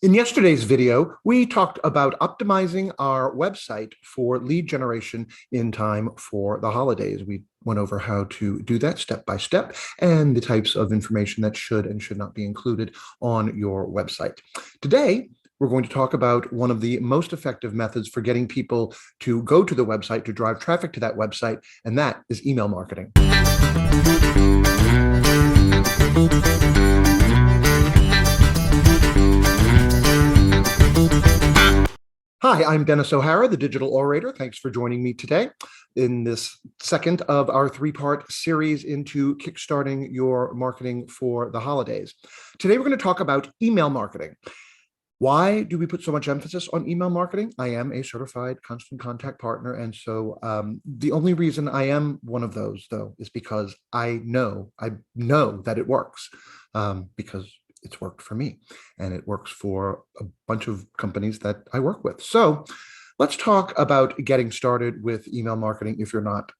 In yesterday's video, we talked about optimizing our website for lead generation in time for the holidays. We went over how to do that step by step and the types of information that should and should not be included on your website. Today, we're going to talk about one of the most effective methods for getting people to go to the website, to drive traffic to that website, and that is email marketing. Hi, I'm Dennis O'Hara, the Digital Orator. Thanks for joining me today in this second of our three-part series into kickstarting your marketing for the holidays. Today, we're going to talk about email marketing. Why do we put so much emphasis on email marketing? I am a certified constant contact partner, and so the only reason I am one of those, though, is because I know that it works, because it's worked for me and it works for a bunch of companies that I work with. So let's talk about getting started with email marketing if you're not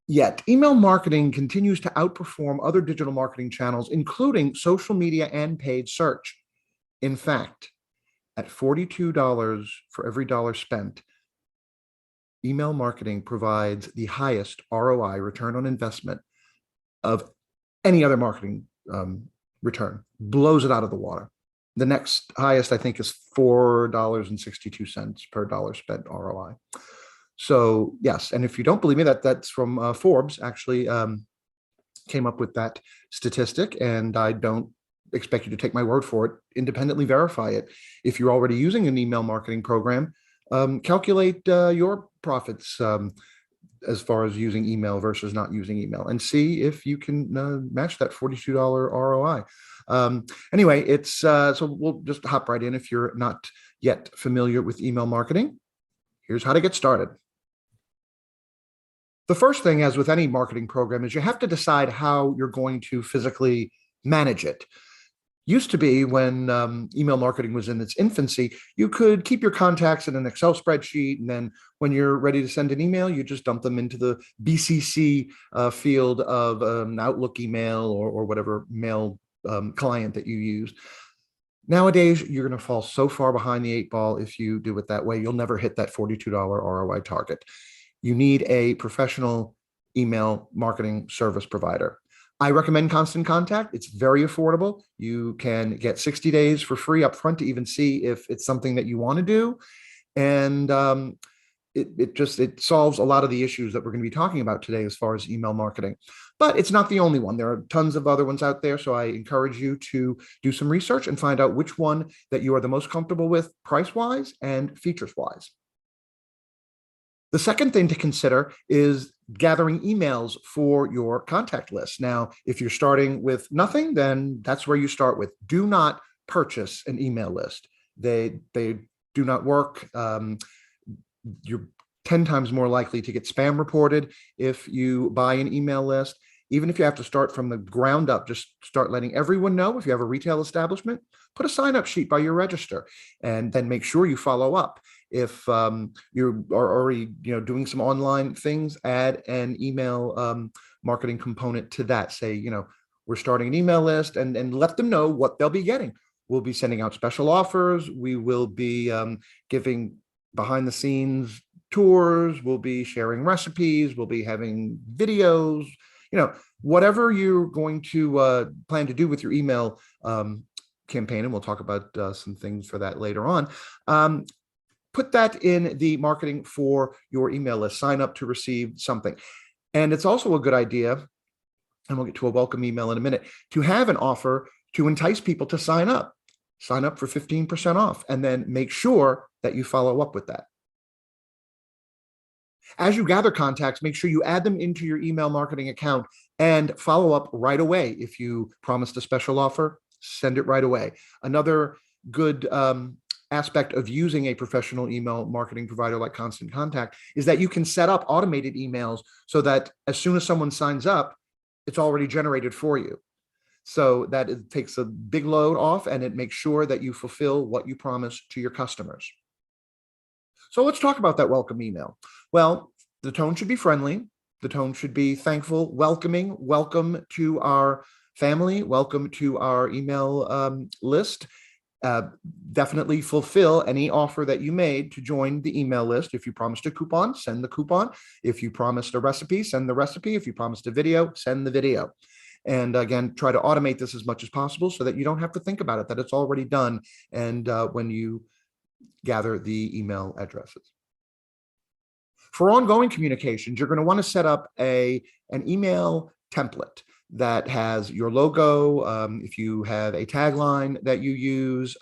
yet. Email marketing continues to outperform other digital marketing channels, including social media and paid search. In fact, at $42 for every dollar spent, email marketing provides the highest ROI, return on investment, of any other marketing return, blows it out of the water. The next highest, I think, is $4.62 per dollar spent ROI. So yes, and if you don't believe me, that's from Forbes, actually came up with that statistic, and I don't expect you to take my word for it. Independently verify it. If you're already using an email marketing program, calculate your profits as far as using email versus not using email, and see if you can match that $42 ROI. Anyway, it's so we'll just hop right in. If you're not yet familiar with email marketing, here's how to get started. The first thing, as with any marketing program, is you have to decide how you're going to physically manage it. Used to be, when email marketing was in its infancy, you could keep your contacts in an Excel spreadsheet, and then when you're ready to send an email, you just dump them into the BCC field of Outlook email or whatever mail client that you use. Nowadays, you're going to fall so far behind the eight ball if you do it that way. You'll never hit that $42 ROI target. You need a professional email marketing service provider. I recommend Constant Contact. It's very affordable. You can get 60 days for free up front to even see if it's something that you want to do. And it solves a lot of the issues that we're going to be talking about today as far as email marketing. But it's not the only one. There are tons of other ones out there. So I encourage you to do some research and find out which one that you are the most comfortable with, price-wise and features-wise. The second thing to consider is gathering emails for your contact list. Now, if you're starting with nothing, then that's where you start with. Do not purchase an email list. They do not work. You're 10 times more likely to get spam reported if you buy an email list. Even if you have to start from the ground up, just start letting everyone know. If you have a retail establishment, put a sign-up sheet by your register, and then make sure you follow up. If you are already doing some online things, add an email marketing component to that. Say, we're starting an email list, and let them know what they'll be getting. We'll be sending out special offers. We will be giving behind the scenes tours. We'll be sharing recipes. We'll be having videos. Whatever you're going to plan to do with your email campaign, and we'll talk about some things for that later on. Put that in the marketing for your email list. Sign up to receive something. And it's also a good idea, and we'll get to a welcome email in a minute, to have an offer to entice people to sign up. Sign up for 15% off, and then make sure that you follow up with that. As you gather contacts, make sure you add them into your email marketing account and follow up right away. If you promised a special offer, send it right away. Another good aspect of using a professional email marketing provider like Constant Contact is that you can set up automated emails so that as soon as someone signs up, it's already generated for you. So that it takes a big load off, and it makes sure that you fulfill what you promise to your customers. So let's talk about that welcome email. Well, the tone should be friendly. The tone should be thankful, welcoming. Welcome to our family. Welcome to our email list. Uh, Definitely fulfill any offer that you made to join the email list. If you promised a coupon, send the coupon. If you promised a recipe, send the recipe. If you promised a video, send the video. And again, try to automate this as much as possible so that you don't have to think about it, that it's already done. And when you gather the email addresses. For ongoing communications, you're going to want to set up an email template that has your logo. If you have a tagline that you use,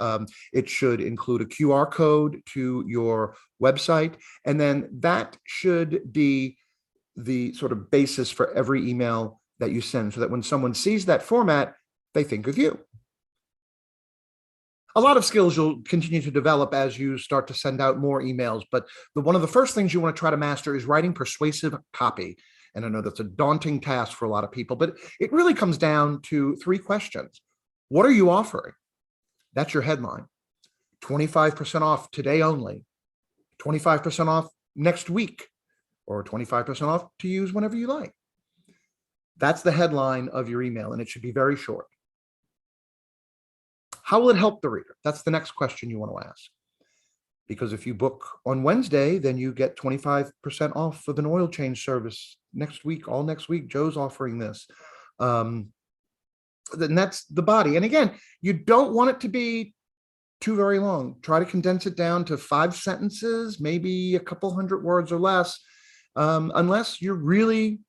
it should include a QR code to your website. And then that should be the sort of basis for every email that you send, so that when someone sees that format, they think of you. A lot of skills you'll continue to develop as you start to send out more emails, but one of the first things you want to try to master is writing persuasive copy. And I know that's a daunting task for a lot of people, but it really comes down to 3 questions. What are you offering? That's your headline. 25% off today only, 25% off next week, or 25% off to use whenever you like. That's the headline of your email, and it should be very short. How will it help the reader? That's the next question you want to ask. Because if you book on Wednesday, then you get 25% off of an oil change service next week. All next week, Joe's offering this. Then that's the body. And again, you don't want it to be too very long. Try to condense it down to 5 sentences, maybe a couple hundred words or less, unless you're really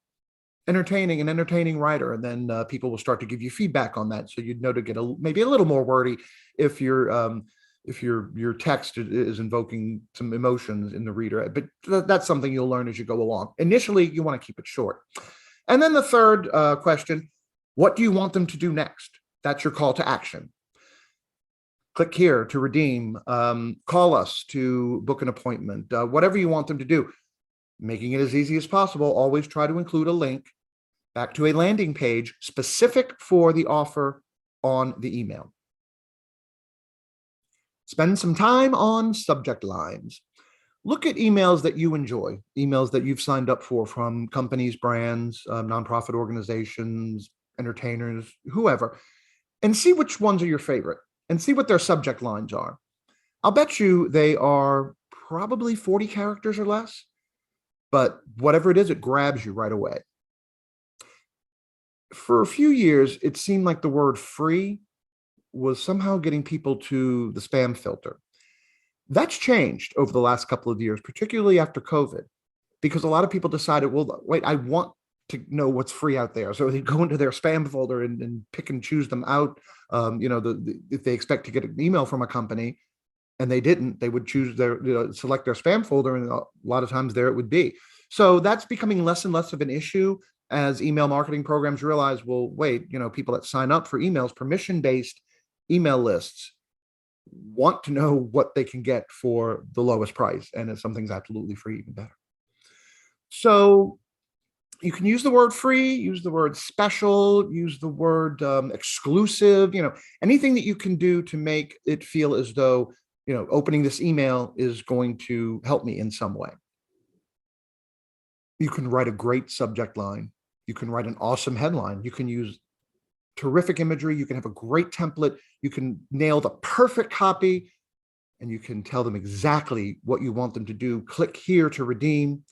an entertaining writer, and then people will start to give you feedback on that. So you'd know to get maybe a little more wordy if your text is invoking some emotions in the reader. But that's something you'll learn as you go along. Initially, you want to keep it short. And then the third question, what do you want them to do next? That's your call to action. Click here to redeem, call us to book an appointment, whatever you want them to do. Making it as easy as possible, always try to include a link back to a landing page specific for the offer on the email. Spend some time on subject lines. Look at emails that you enjoy, emails that you've signed up for from companies, brands, nonprofit organizations, entertainers, whoever, and see which ones are your favorite and see what their subject lines are. I'll bet you they are probably 40 characters or less. But whatever it is, it grabs you right away. For a few years, it seemed like the word free was somehow getting people to the spam filter. That's changed over the last couple of years, particularly after COVID, because a lot of people decided, well, wait, I want to know what's free out there. So they go into their spam folder and pick and choose them out. If they expect to get an email from a company, and they didn't, they would choose select their spam folder, and a lot of times there it would be. So that's becoming less and less of an issue as email marketing programs realize, well, wait, people that sign up for emails, permission-based email lists, want to know what they can get for the lowest price. And if something's absolutely free, even better. So you can use the word free, use the word special, use the word exclusive, anything that you can do to make it feel as though opening this email is going to help me in some way. You can write a great subject line. You can write an awesome headline. You can use terrific imagery. You can have a great template. You can nail the perfect copy, and you can tell them exactly what you want them to do. Click here to redeem.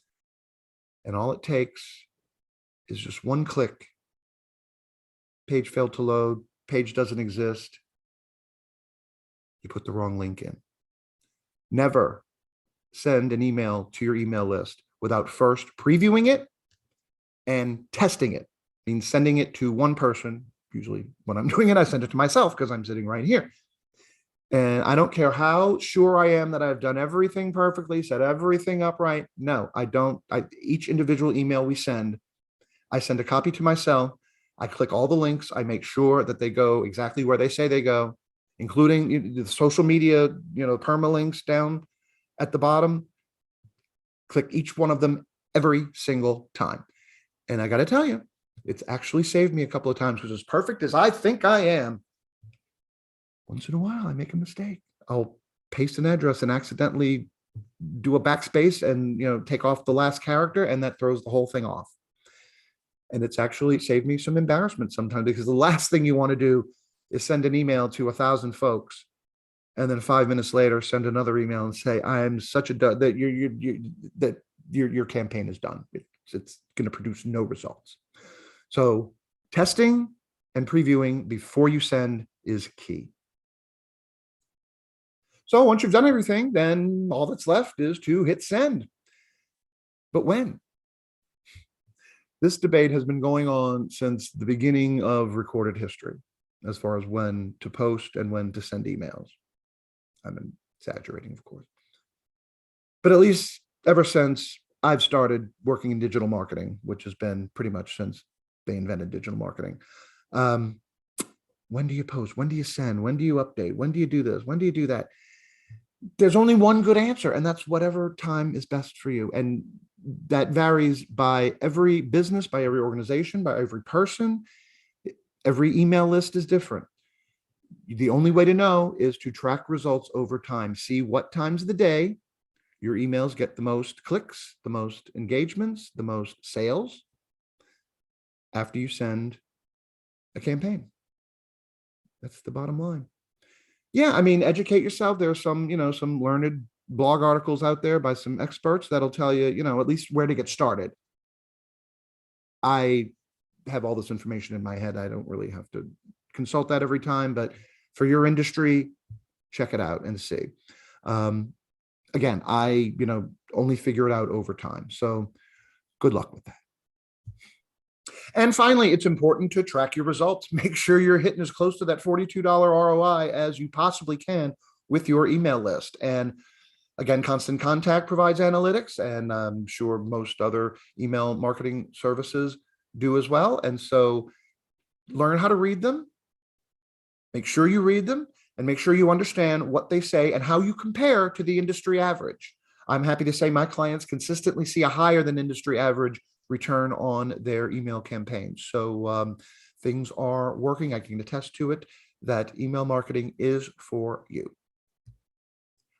And all it takes is just one click. Page failed to load. Page doesn't exist. You put the wrong link in. Never send an email to your email list without first previewing it and testing it. Means sending it to one person. Usually when I'm doing it, I send it to myself because I'm sitting right here. And I don't care how sure I am that I've done everything perfectly, set everything up right. No, I don't. Each individual email we send, I send a copy to myself. I click all the links. I make sure that they go exactly where they say they go, including the social media, permalinks down at the bottom. Click each one of them every single time. And I got to tell you, it's actually saved me a couple of times, because as perfect as I think I am, once in a while I make a mistake. I'll paste an address and accidentally do a backspace and take off the last character, and that throws the whole thing off. And it's actually saved me some embarrassment sometimes, because the last thing you want to do is send an email to 1,000 folks and then 5 minutes later send another email and say, I am such a that your campaign is done. It's going to produce no results. So testing and previewing before you send is key. So once you've done everything, then all that's left is to hit send. But when? This debate has been going on since the beginning of recorded history, as far as when to post and when to send emails. I'm exaggerating, of course. But at least ever since I've started working in digital marketing, which has been pretty much since they invented digital marketing. When do you post? When do you send? When do you update? When do you do this? When do you do that? There's only one good answer, and that's whatever time is best for you. And that varies by every business, by every organization, by every person. Every email list is different. The only way to know is to track results over time. See what times of the day your emails get the most clicks, the most engagements, the most sales after you send a campaign. That's the bottom line. Yeah, I mean, educate yourself. There are some, some learned blog articles out there by some experts that'll tell you, at least where to get started. I have all this information in my head. I don't really have to consult that every time, but for your industry, check it out and see. Again, I, only figure it out over time. So good luck with that. And finally, it's important to track your results. Make sure you're hitting as close to that $42 ROI as you possibly can with your email list. And again, Constant Contact provides analytics, and I'm sure most other email marketing services do as well. And so learn how to read them. Make sure you read them and make sure you understand what they say and how you compare to the industry average. I'm happy to say my clients consistently see a higher than industry average return on their email campaigns. So things are working. I can attest to it that email marketing is for you.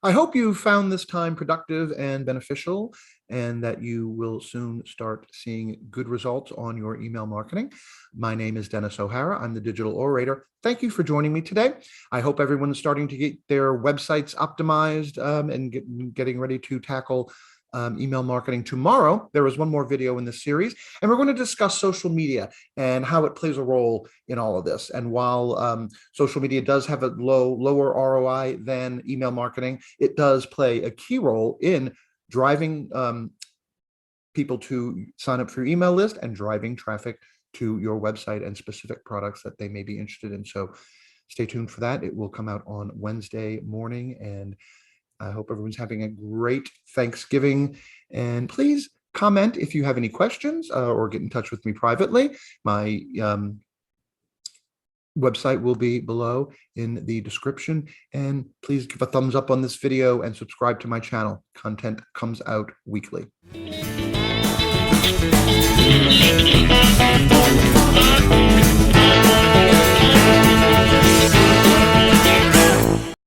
I hope you found this time productive and beneficial, and that you will soon start seeing good results on your email marketing. My name is Dennis O'Hara. I'm the Digital Orator. Thank you for joining me today. I hope everyone's starting to get their websites optimized and getting ready to tackle email marketing. Tomorrow, there is one more video in this series, and we're going to discuss social media and how it plays a role in all of this. And while social media does have a lower ROI than email marketing, it does play a key role in driving people to sign up for your email list and driving traffic to your website and specific products that they may be interested in. So stay tuned for that. It will come out on Wednesday morning, and I hope everyone's having a great Thanksgiving. And please comment if you have any questions or get in touch with me privately. My website will be below in the description. And please give a thumbs up on this video and subscribe to my channel. Content comes out weekly.